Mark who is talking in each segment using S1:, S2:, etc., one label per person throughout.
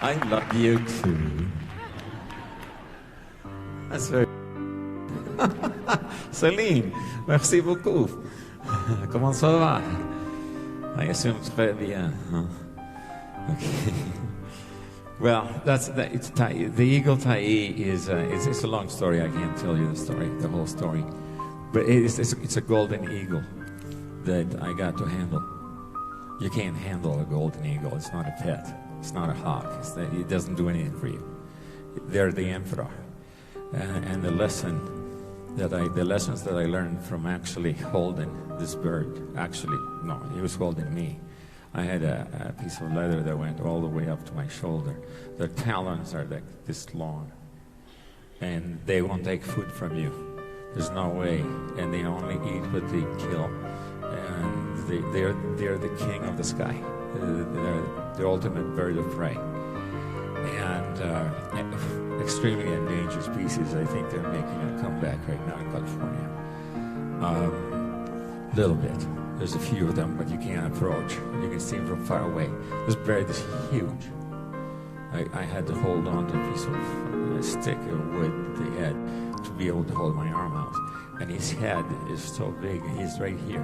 S1: I love you too. That's very... Céline, merci beaucoup. Comment ça va? I assume très bien. Huh? Okay. Well, it's Tai. The eagle Tai is it's a long story. I can't tell you the whole story, but it's a golden eagle that I got to handle. You can't handle a golden eagle. It's not a pet. It's not a hawk. It doesn't do anything for you. They're the emperor, and the lessons that I learned from actually holding this bird. Actually, no, he was holding me. I had a piece of leather that went all the way up to my shoulder. Their talons are like this long, and they won't take food from you. There's no way, and they only eat what they kill. And they're the king of the sky. They're the ultimate bird of prey, and extremely endangered species. I think they're making a comeback right now in California. Little bit. There's a few of them, but you can't approach. You can see them from far away. This bird is huge. I had to hold on to a piece of a stick of wood that they had to be able to hold my arm out. And his head is so big, he's right here.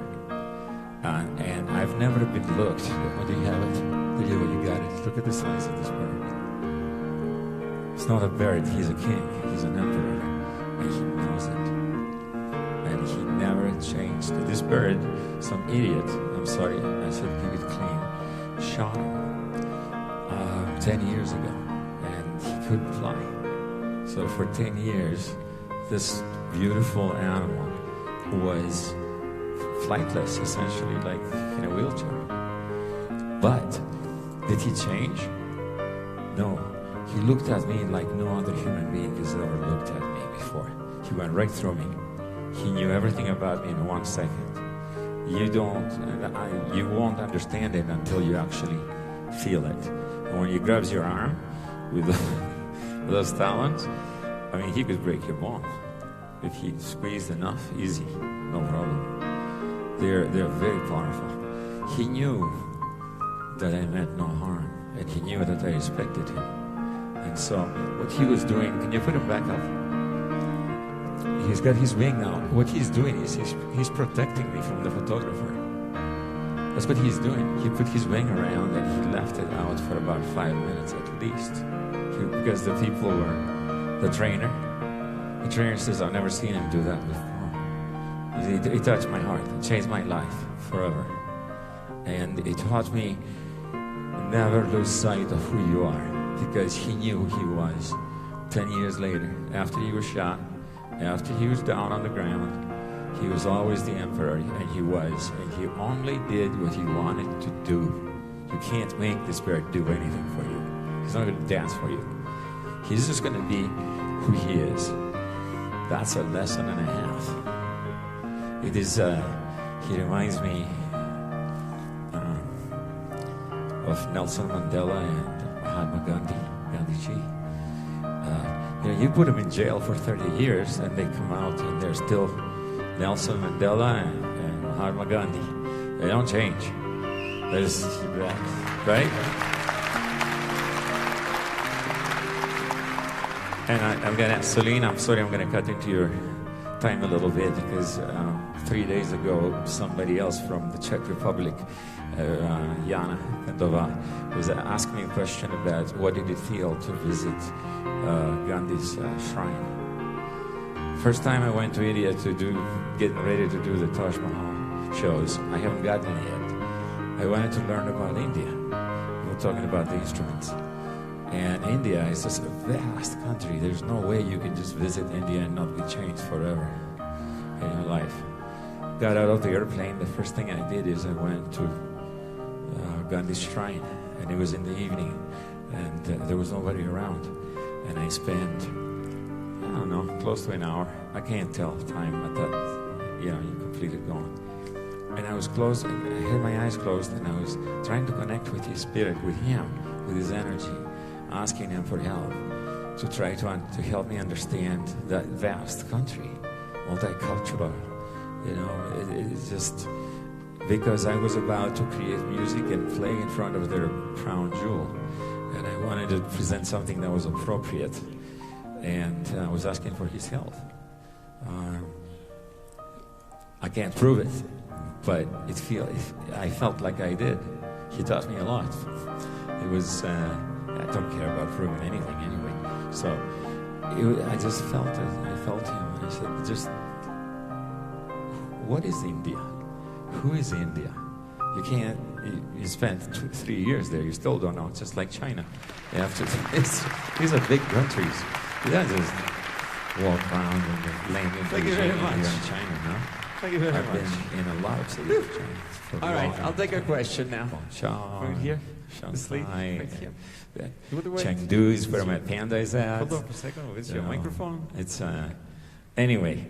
S1: And I've never been looked. What do you have it? You got it. Look at the size of this bird. It's not a bird, he's a king. He's an emperor. And he knows it. And he never changed. This bird, some idiot, I'm sorry, I should keep it clean, shot him 10 years ago, and he couldn't fly. So for 10 years, this beautiful animal was flightless, essentially, like in a wheelchair. But did he change? No. He looked at me like no other human being has ever looked at me before. He went right through me. He knew everything about me in 1 second. You won't understand it until you actually feel it. And when he grabs your arm with those talons, I mean, he could break your bone. If he squeezed enough, easy, no problem. They're very powerful. He knew that I meant no harm, and he knew that I respected him. And so, what he was doing, can you put him back up? He's got his wing out. What he's doing is he's protecting me from the photographer. That's what he's doing. He put his wing around and he left it out for about 5 minutes at least. Because the people were, the trainer says, I've never seen him do that before. He touched my heart. It changed my life forever. And it taught me never lose sight of who you are. Because he knew who he was. 10 years later, after he was shot, after he was down on the ground, he was always the emperor, and he was. And he only did what he wanted to do. You can't make this bird do anything for you. He's not going to dance for you. He's just going to be who he is. That's a lesson and a half. It is, he reminds me of Nelson Mandela and Mahatma Gandhi. You put them in jail for 30 years and they come out and they're still Nelson Mandela and Mahatma Gandhi. They don't change. They just keep that, right? And I'm gonna, Celine, I'm sorry, I'm gonna cut into your time a little bit because 3 days ago, somebody else from the Czech Republic, Yanni, was asking me a question about what did it feel to visit Gandhi's shrine. First time I went to India getting ready to do the Taj Mahal shows, I haven't gotten it yet. I wanted to learn about India. We're talking about the instruments. And India is just a vast country. There's no way you can just visit India and not be changed forever in your life. Got out of the airplane, the first thing I did is I went to Gandhi's shrine, and it was in the evening, and there was nobody around. And I spent, I don't know, close to an hour. I can't tell time, but that, you completed going. And I was closed, I had my eyes closed, and I was trying to connect with his spirit, with him, with his energy, asking him for help, to try to help me understand that vast country, multicultural, You know, it's just because I was about to create music and play in front of their crown jewel, and I wanted to present something that was appropriate, and I was asking for his help. I can't prove it, but I felt like I did. He taught me a lot. It was, I don't care about proving anything anyway. So I just felt it. I felt him. And I said, just, what is India? Who is India? You can't, you spent 3 years there, you still don't know. It's just like China. You have to, these are big countries. You don't just walk around and land in Beijing in China, no?
S2: Thank you very much.
S1: I've been in a lot of cities of China.
S2: All right, I'll take a question now. Right here.
S1: Shanghai.
S2: Right
S1: Chengdu is where my panda is at.
S2: Hold on for a second. Where's your microphone?
S1: It's, anyway,